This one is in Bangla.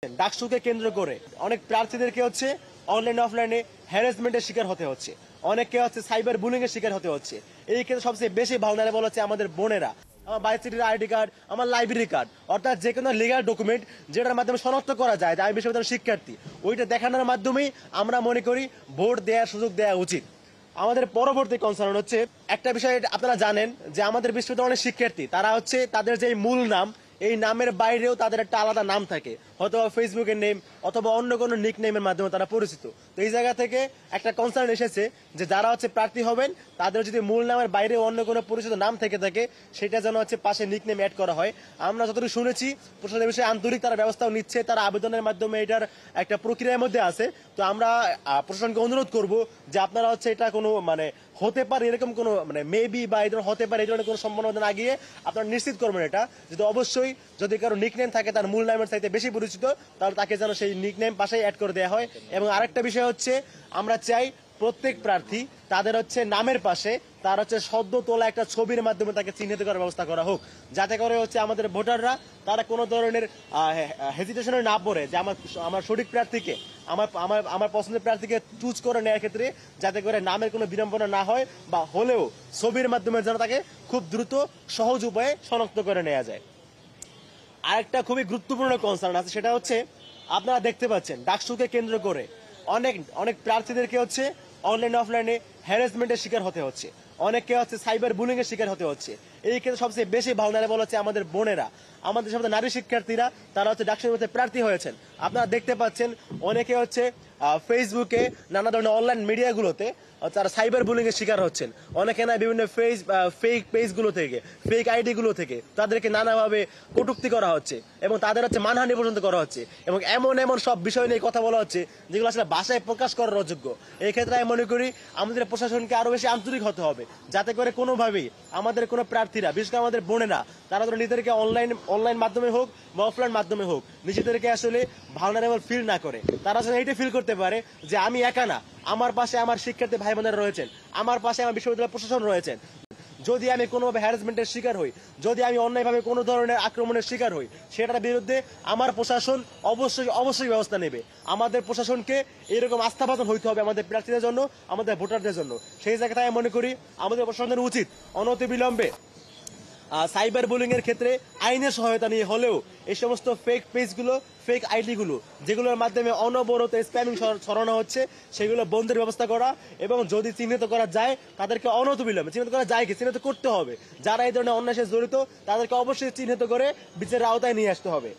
ডাকসুকে কেন্দ্র করে অনেক প্রার্থীদেরকে অনলাইন অফলাইনে হ্যারাসমেন্টের শিকার হতে হচ্ছে, অনেককে সাইবার বুলিং এর শিকার হতে হচ্ছে। এই ক্ষেত্রে সবচেয়ে বেশি ভালনারেবল হচ্ছে আমাদের বোনেরা। আমার ভার্সিটির আইডি কার্ড, আমার লাইব্রেরি কার্ড, অর্থাৎ যে কোনো লিগাল ডকুমেন্ট যেটার মাধ্যমে শনাক্ত করা যায় যে আমি বিশ্ববিদ্যালয়ের শিক্ষার্থী, ওইটা দেখানোর মাধ্যমেই আমরা মনে করি ভোট দেওয়ার সুযোগ দেওয়া উচিত। আমাদের পরবর্তী কনসার্ন হচ্ছে একটা বিষয়, আপনারা জানেন যে আমাদের বিশ্ববিদ্যালয়ের অনেক শিক্ষার্থী তারা তাদের যে মূল নাম, এই নামের বাইরেও তাদের একটা আলাদা নাম থাকে, হয়তো ফেসবুকের নেম অথবা অন্য কোনো নিক নেমের মাধ্যমে তারা পরিচিত। তো এই জায়গা থেকে একটা কনসার্ন এসেছে যে যারা প্রার্থী হবেন তাদের যদি মূল নামের বাইরে অন্য কোনো পরিচিত নাম থেকে থাকে সেটা যেন পাশে নিক নেম অ্যাড করা হয়। আমরা যতটুকু শুনেছি প্রশাসনের বিষয়ে আন্তরিক তারা ব্যবস্থাও নিচ্ছে, তারা আবেদনের মাধ্যমে এটার একটা প্রক্রিয়ার মধ্যে আছে। তো আমরা প্রশাসনকে অনুরোধ করব যে আপনারা এটা কোনো হতে পারে এরকম কোনো মেবি বা এই ধরনের হতে পারে এই ধরনের কোনো সম্ভাবনা না গিয়ে আপনারা নিশ্চিত করবেন এটা, যদি অবশ্যই যদি কারো নিকনেম থাকে তার মূল নামের চাইতে বেশি পরিচিত তাহলে তাকে যেন সেই নিকনেম পাশেই অ্যাড করে দেওয়া হয়। এবং আরেকটা বিষয় আমরা চাই প্রত্যেক প্রার্থী তাদের নামের পাশে তার সদ্য তোলা একটা ছবির মাধ্যমে তাকে চিহ্নিত করার ব্যবস্থা করা হোক, যাতে করে আমাদের ভোটাররা তারা কোনো ধরনের হেজিটেশনে না পড়ে যে আমার সঠিক প্রার্থীকে আমার পছন্দের প্রার্থীকে চুজ করে নেওয়ার ক্ষেত্রে যাতে করে নামের কোনো বিড়ম্বনা না হয়, বা হলেও ছবির মাধ্যমে যেন তাকে খুব দ্রুত সহজ উপায়ে শনাক্ত করে নেওয়া যায়। আরেকটা খুবই গুরুত্বপূর্ণ কনসার্ন আছে, সেটা আপনারা দেখতে পাচ্ছেন ডাকসুকে কেন্দ্র করে অনেক প্রার্থীদেরকে অনলাইন অফলাইনে হ্যারাসমেন্টের শিকার হতে হচ্ছে, অনেককে সাইবার বুলিং এর শিকার হতে হচ্ছে। এই ক্ষেত্রে সবচেয়ে বেশি ভালনারেবল আমাদের বোনেরা, আমাদের সাথে নারী শিক্ষার্থীরা, তারা ডাকসুর মধ্যে প্রার্থী হয়েছেন। আপনারা দেখতে পাচ্ছেন অনেকে ফেসবুকে নানা ধরনের অনলাইন মিডিয়াগুলোতে তারা সাইবার বুলিং এর শিকার হচ্ছেন। অনেকে না বিভিন্ন ফেক পেজগুলো থেকে, ফেক আইডি গুলো থেকে তাদেরকে নানাভাবে কটূক্তি করা হচ্ছে এবং তাদের মানহানি পর্যন্ত করা হচ্ছে, এবং এমন সব বিষয় নিয়ে কথা বলা হচ্ছে যেগুলো আসলে ভাষায় প্রকাশ করার অযোগ্য। এই ক্ষেত্রে আমি মনে করি আমাদের প্রশাসনকে আরো বেশি আন্তরিক হতে হবে, যাতে করে কোনোভাবেই আমাদের কোনো প্রার্থীরা, বিশেষ করে আমাদের বোনেরা, তারা নিজেদেরকে অনলাইন মাধ্যমে হোক বা অফলাইন মাধ্যমে হোক নিজেদেরকে ভালনারেবল ফিল না করে, তারা যেন এইটা ফিল করতে পারে যে আমি একা না, আমার পাশে আমার শিক্ষার্থী ভাই বোনেরা রয়েছেন, আমার পাশে আমার বিশ্ববিদ্যালয় প্রশাসন রয়েছেন। যদি আমি কোনোভাবে হ্যারাসমেন্টের শিকার হই, যদি আমি অন্যায়ভাবে কোনো ধরনের আক্রমণের শিকার হই, সেটার বিরুদ্ধে আমার প্রশাসন অবশ্যই ব্যবস্থা নেবে। আমাদের প্রশাসনকে এরকম আস্থাভাজন হইতে হবে আমাদের প্রার্থীদের জন্য, আমাদের ভোটারদের জন্য। সেই জায়গাটায় আমি মনে করি আমাদের প্রশাসনের উচিত অনতিবিলম্বে সাইবার বুলিং এর ক্ষেত্রে আইনের সহায়তা নিয়ে হলেও এই সমস্ত ফেক পেজগুলো, ফেক আইডিগুলো যেগুলোর মাধ্যমে অনবরত স্প্যামিং ছড়ানো হচ্ছে সেগুলো বন্ধের ব্যবস্থা করা, এবং যদি চিহ্নিত করা যায় তাদেরকে অনতিবিলম্বে চিহ্নিত করা যায় কি চিহ্নিত করতে হবে, যারা এই ধরনের অন্যায় জড়িত তাদেরকে অবশ্যই চিহ্নিত করে বিচারের আওতায় নিয়ে আসতে হবে।